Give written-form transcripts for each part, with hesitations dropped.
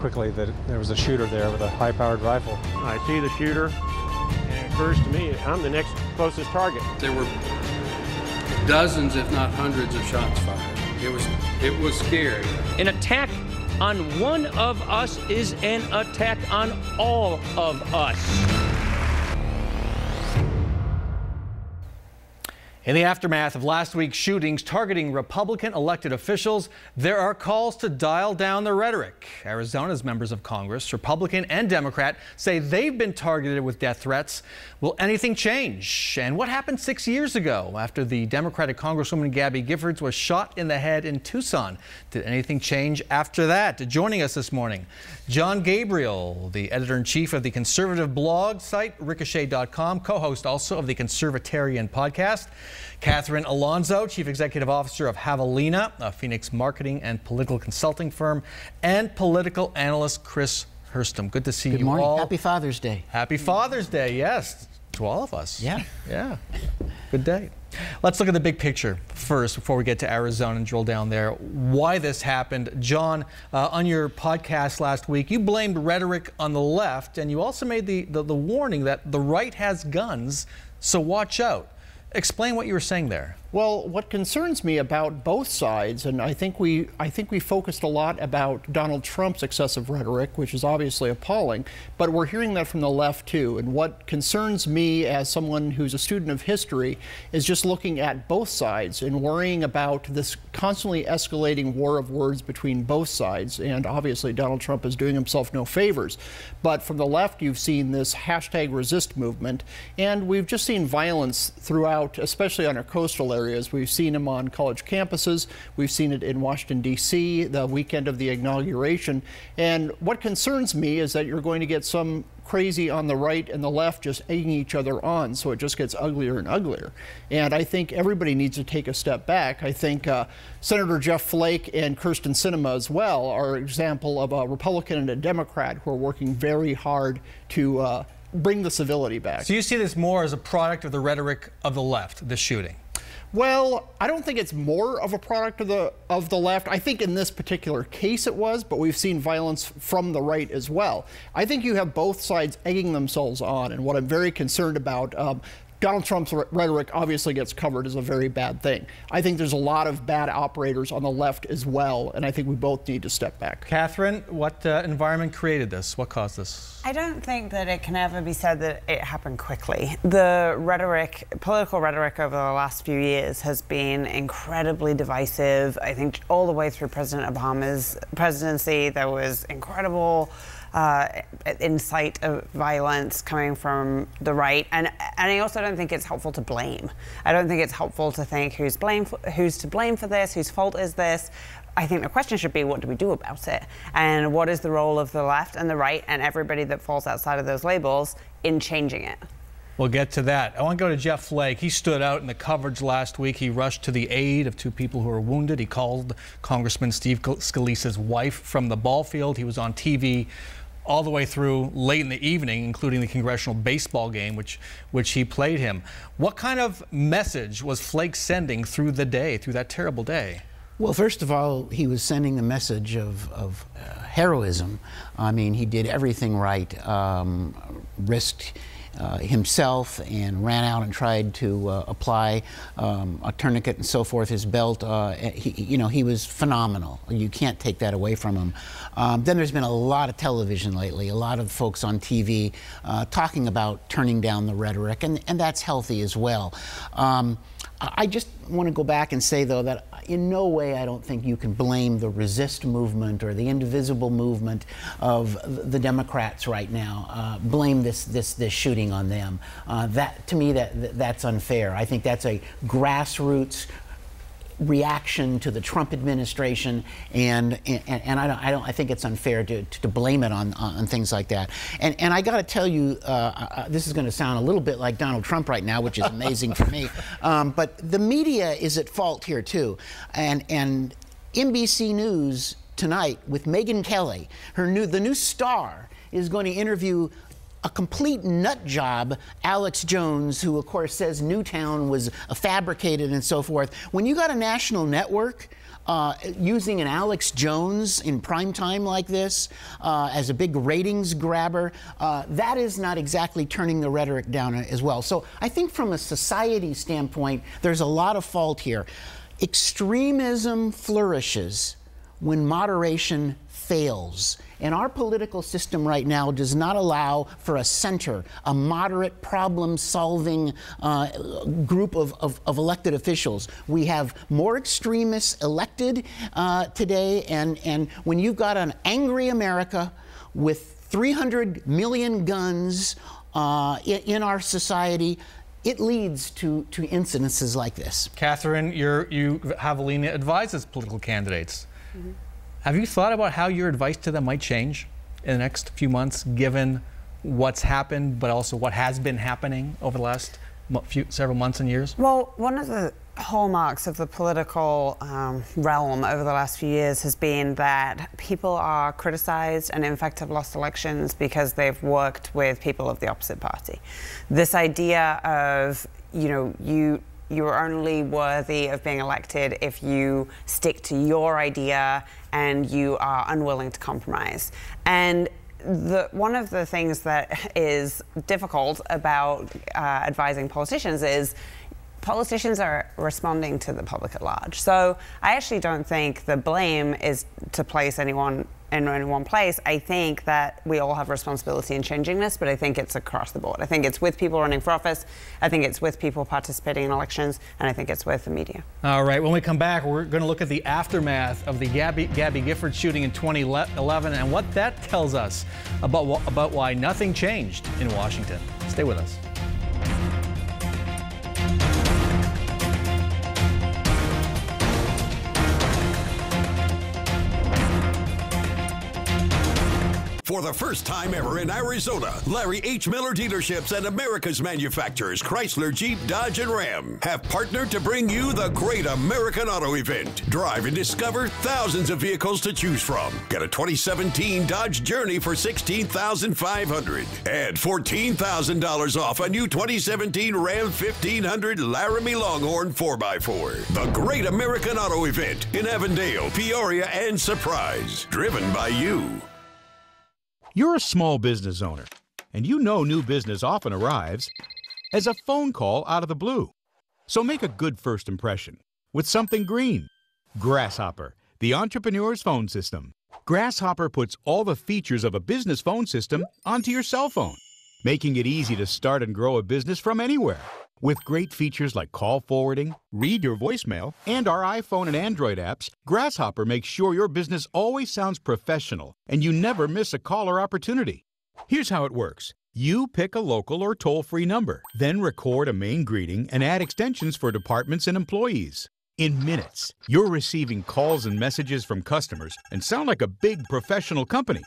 quickly that there was a shooter there with a high-powered rifle. I see the shooter, and it occurs to me I'm the next closest target. There were dozens, if not hundreds, of shots fired. It was scary. An attack on one of us is an attack on all of us. In the aftermath of last week's shootings targeting Republican elected officials, there are calls to dial down the rhetoric. Arizona's members of Congress, Republican and Democrat, say they've been targeted with death threats. Will anything change? And what happened 6 years ago after the Democratic Congresswoman Gabby Giffords was shot in the head in Tucson? Did anything change after that? Joining us this morning, John Gabriel, the editor-in-chief of the conservative blog site Ricochet.com, co-host also of the Conservatarian podcast. Catherine Alonso, Chief Executive Officer of Javelina, a Phoenix marketing and political consulting firm, and political analyst Chris Hurstum. Good to see you all. Good morning. Happy Father's Day. Happy Father's Day, yes, to all of us. Yeah. Yeah. Good day. Let's look at the big picture first before we get to Arizona and drill down there. Why this happened. John, on your podcast last week, you blamed rhetoric on the left, and you also made the warning that the right has guns, so watch out. Explain what you were saying there. Well, what concerns me about both sides, and I think we focused a lot about Donald Trump's excessive rhetoric, which is obviously appalling, but we're hearing that from the left too. And what concerns me as someone who's a student of history is just looking at both sides and worrying about this constantly escalating war of words between both sides. And obviously Donald Trump is doing himself no favors. But from the left, you've seen this #resist movement, and we've just seen violence throughout, especially on our coastal areas. We've seen them on college campuses. We've seen it in Washington, D.C., the weekend of the inauguration. And what concerns me is that you're going to get some crazy on the right and the left just egging each other on, so it just gets uglier and uglier. And I think everybody needs to take a step back. I think Senator Jeff Flake and Kyrsten Sinema as well are an example of a Republican and a Democrat who are working very hard to bring the civility back. So you see this more as a product of the rhetoric of the left, this shooting? Well, I don't think it's more of a product of the left. I think in this particular case it was, but we've seen violence from the right as well. I think you have both sides egging themselves on, and what I'm very concerned about, Donald Trump's rhetoric obviously gets covered as a very bad thing. I think there's a lot of bad operators on the left as well, and I think we both need to step back. Catherine, what environment created this? What caused this? I don't think that it can ever be said that it happened quickly. The rhetoric, political rhetoric over the last few years has been incredibly divisive. I think all the way through President Obama's presidency, there was incredible incite of violence coming from the right, and I also don't think it's helpful to blame. I don't think it's helpful to think who's to blame for this, whose fault is this. I think the question should be, what do we do about it? And what is the role of the left and the right and everybody that falls outside of those labels in changing it? We'll get to that. I want to go to Jeff Flake. He stood out in the coverage last week. He rushed to the aid of two people who were wounded. He called Congressman Steve Scalise's wife from the ball field. He was on TV all the way through late in the evening, including the congressional baseball game, which he played him. What kind of message was Flake sending through the day, through that terrible day? Well, first of all, he was sending the message of heroism. I mean, he did everything right, risked himself and ran out and tried to apply a tourniquet and so forth, his belt. He was phenomenal. You can't take that away from him. Then there's been a lot of television lately, a lot of folks on TV talking about turning down the rhetoric, and that's healthy as well. I just want to go back and say, though, that in no way I don't think you can blame the resist movement or the indivisible movement of the Democrats right now. Blame this shooting on them. To me, that's unfair. I think that's a grassroots reaction to the Trump administration, and I think it's unfair to blame it on things like that. And I got to tell you, this is going to sound a little bit like Donald Trump right now, which is amazing for me. But the media is at fault here too, and NBC News tonight with Megyn Kelly, the new star, is going to interview a complete nut job, Alex Jones, who of course says Newtown was fabricated and so forth. When you got a national network using an Alex Jones in prime time like this as a big ratings grabber, that is not exactly turning the rhetoric down as well. So I think from a society standpoint, there's a lot of fault here. Extremism flourishes when moderation fails. And our political system right now does not allow for a center, a moderate problem-solving group of elected officials. We have more extremists elected today, and when you've got an angry America with 300 million guns in our society, it leads to incidences like this. Catherine, you heavily advises political candidates. Mm-hmm. Have you thought about how your advice to them might change in the next few months, given what's happened, but also what has been happening over the last several months and years? Well, one of the hallmarks of the political realm over the last few years has been that people are criticized and in fact have lost elections because they've worked with people of the opposite party. This idea of, you're only worthy of being elected if you stick to your idea and you are unwilling to compromise. And one of the things that is difficult about advising politicians is politicians are responding to the public at large. So I actually don't think the blame is to place anyone in one place. I think that we all have responsibility in changing this, but I think it's across the board. I think it's with people running for office, I think it's with people participating in elections, and I think it's with the media. All right, when we come back, we're going to look at the aftermath of the Gabby Gifford shooting in 2011 and what that tells us about why nothing changed in Washington. Stay with us. For the first time ever in Arizona, Larry H. Miller Dealerships and America's Manufacturers, Chrysler, Jeep, Dodge, and Ram have partnered to bring you the Great American Auto Event. Drive and discover thousands of vehicles to choose from. Get a 2017 Dodge Journey for $16,500. Add $14,000 off a new 2017 Ram 1500 Laramie Longhorn 4x4. The Great American Auto Event in Avondale, Peoria, and Surprise. Driven by you. You're a small business owner, and you know new business often arrives as a phone call out of the blue. So make a good first impression with something green. Grasshopper, the entrepreneur's phone system. Grasshopper puts all the features of a business phone system onto your cell phone, making it easy to start and grow a business from anywhere. With great features like call forwarding, read your voicemail, and our iPhone and Android apps, Grasshopper makes sure your business always sounds professional and you never miss a call or opportunity. Here's how it works. You pick a local or toll-free number, then record a main greeting and add extensions for departments and employees. In minutes, you're receiving calls and messages from customers and sound like a big professional company.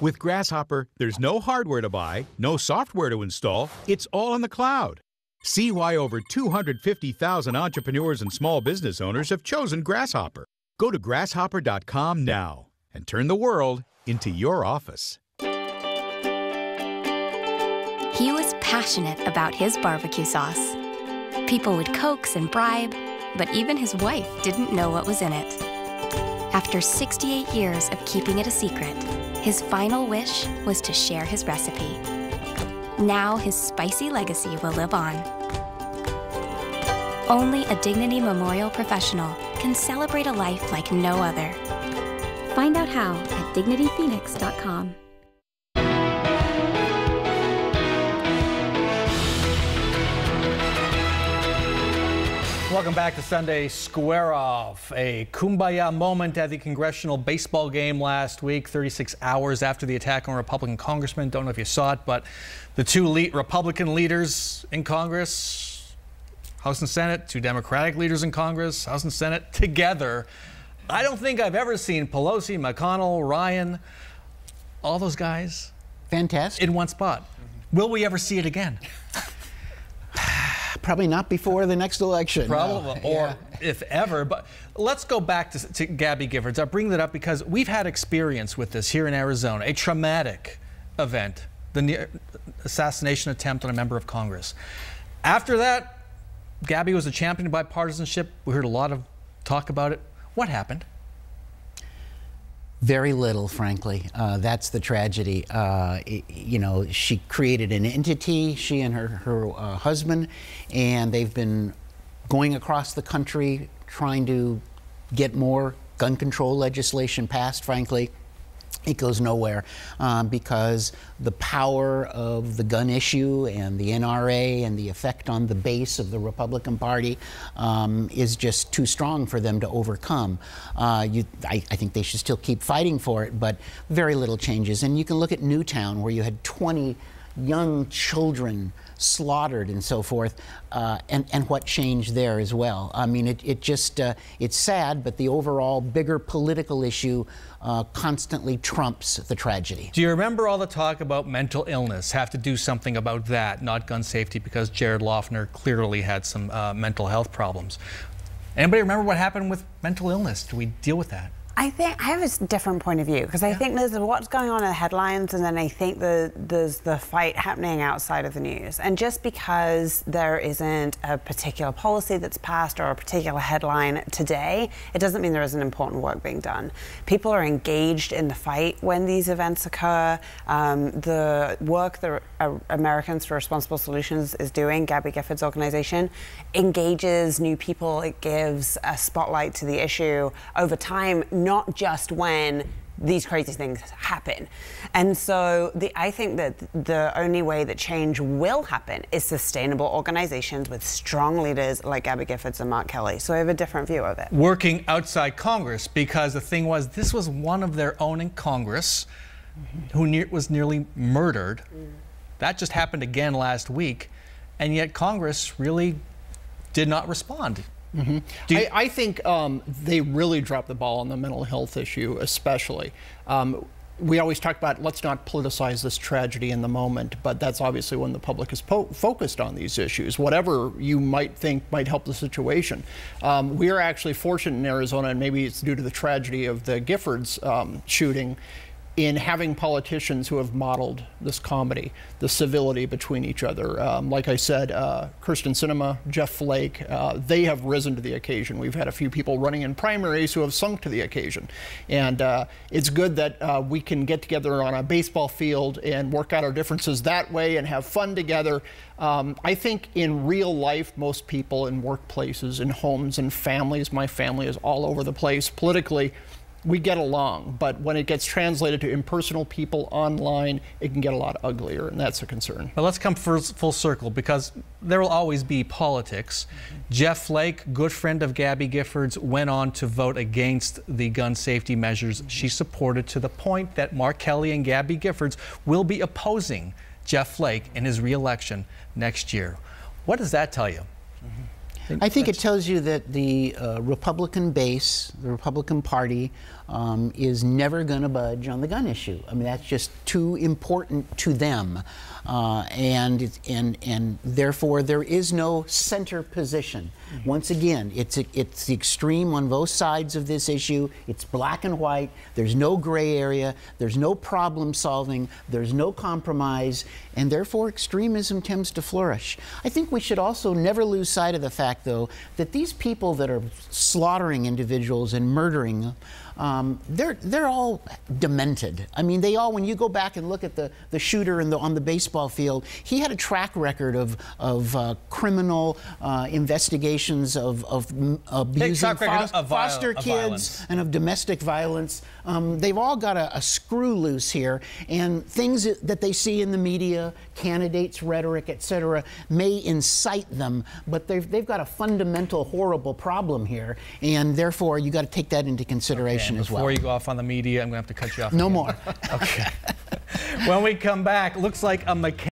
With Grasshopper, there's no hardware to buy, no software to install, it's all in the cloud. See why over 250,000 entrepreneurs and small business owners have chosen Grasshopper. Go to grasshopper.com now and turn the world into your office. He was passionate about his barbecue sauce. People would coax and bribe, but even his wife didn't know what was in it. After 68 years of keeping it a secret, his final wish was to share his recipe. Now his spicy legacy will live on. Only a Dignity Memorial Professional can celebrate a life like no other. Find out how at dignityphoenix.com. Welcome back to Sunday Square Off. A kumbaya moment at the congressional baseball game last week, 36 hours after the attack on a Republican congressman. Don't know if you saw it, but the two Republican leaders in Congress, House and Senate, two Democratic leaders in Congress, House and Senate, together. I don't think I've ever seen Pelosi, McConnell, Ryan, all those guys. Fantastic. In one spot. Will we ever see it again? Probably not before the next election. Probably, no. or if ever. But let's go back to Gabby Giffords. I bring that up because we've had experience with this here in Arizona, a traumatic event, the assassination attempt on a member of Congress. After that, Gabby was a champion of bipartisanship. We heard a lot of talk about it. What happened? Very little, frankly. That's the tragedy. You know, she created an entity, she and her husband, and they've been going across the country trying to get more gun control legislation passed, frankly. It goes nowhere because the power of the gun issue and the NRA and the effect on the base of the Republican Party is just too strong for them to overcome. I think they should still keep fighting for it, but very little changes. And you can look at Newtown, where you had 20 young children slaughtered and so forth, and what changed there as well. I mean, it's sad, but the overall bigger political issue constantly trumps the tragedy. Do you remember all the talk about mental illness? Have to do something about that, not gun safety, because Jared Loughner clearly had some mental health problems. Anybody remember what happened with mental illness? Do we deal with that? I think I have a different point of view, because I think there's what's going on in the headlines, and then I think there's the fight happening outside of the news. And just because there isn't a particular policy that's passed or a particular headline today, it doesn't mean there isn't important work being done. People are engaged in the fight when these events occur. The work that Americans for Responsible Solutions is doing, Gabby Gifford's organization, engages new people. It gives a spotlight to the issue over time, not just when these crazy things happen. And so I think that the only way that change will happen is sustainable organizations with strong leaders like Gabby Giffords and Mark Kelly. So I have a different view of it. Working outside Congress, because the thing was, this was one of their own in Congress who was nearly murdered. That just happened again last week, and yet Congress really did not respond. I think they really dropped the ball on the mental health issue, especially. We always talk about let's not politicize this tragedy in the moment, but that's obviously when the public is focused on these issues, whatever you might think might help the situation. We are actually fortunate in Arizona, and maybe it's due to the tragedy of the Giffords shooting, in having politicians who have modeled this comedy, the civility between each other. Like I said, Kyrsten Sinema, Jeff Flake, they have risen to the occasion. We've had a few people running in primaries who have sunk to the occasion. And it's good that we can get together on a baseball field and work out our differences that way and have fun together. I think in real life, most people in workplaces, in homes and families, my family is all over the place politically, we get along, but when it gets translated to impersonal people online, it can get a lot uglier, and that's a concern. But let's come full circle, because there will always be politics. Jeff Flake, good friend of Gabby Giffords, went on to vote against the gun safety measures she supported, to the point that Mark Kelly and Gabby Giffords will be opposing Jeff Flake in his re-election next year. What does that tell you? I think it tells you that the Republican base, the Republican Party, is never going to budge on the gun issue. I mean, that's just too important to them, and therefore there is no center position. Once again, it's the extreme on both sides of this issue. It's black and white. There's no gray area. There's no problem solving. There's no compromise, and therefore extremism tends to flourish. I think we should also never lose sight of the fact, though, that these people that are slaughtering individuals and murdering them, they're all demented. I mean, they all, when you go back and look at the shooter on the baseball field, he had a track record of criminal investigations of abusing foster kids and of domestic violence. They've all got a screw loose here, and things that they see in the media, candidates' rhetoric, etc., may incite them, but they've got a fundamental horrible problem here, and therefore you got to take that into consideration as well. Before you go off on the media, I'm going to have to cut you off. No more. Okay. When we come back, looks like a mechanic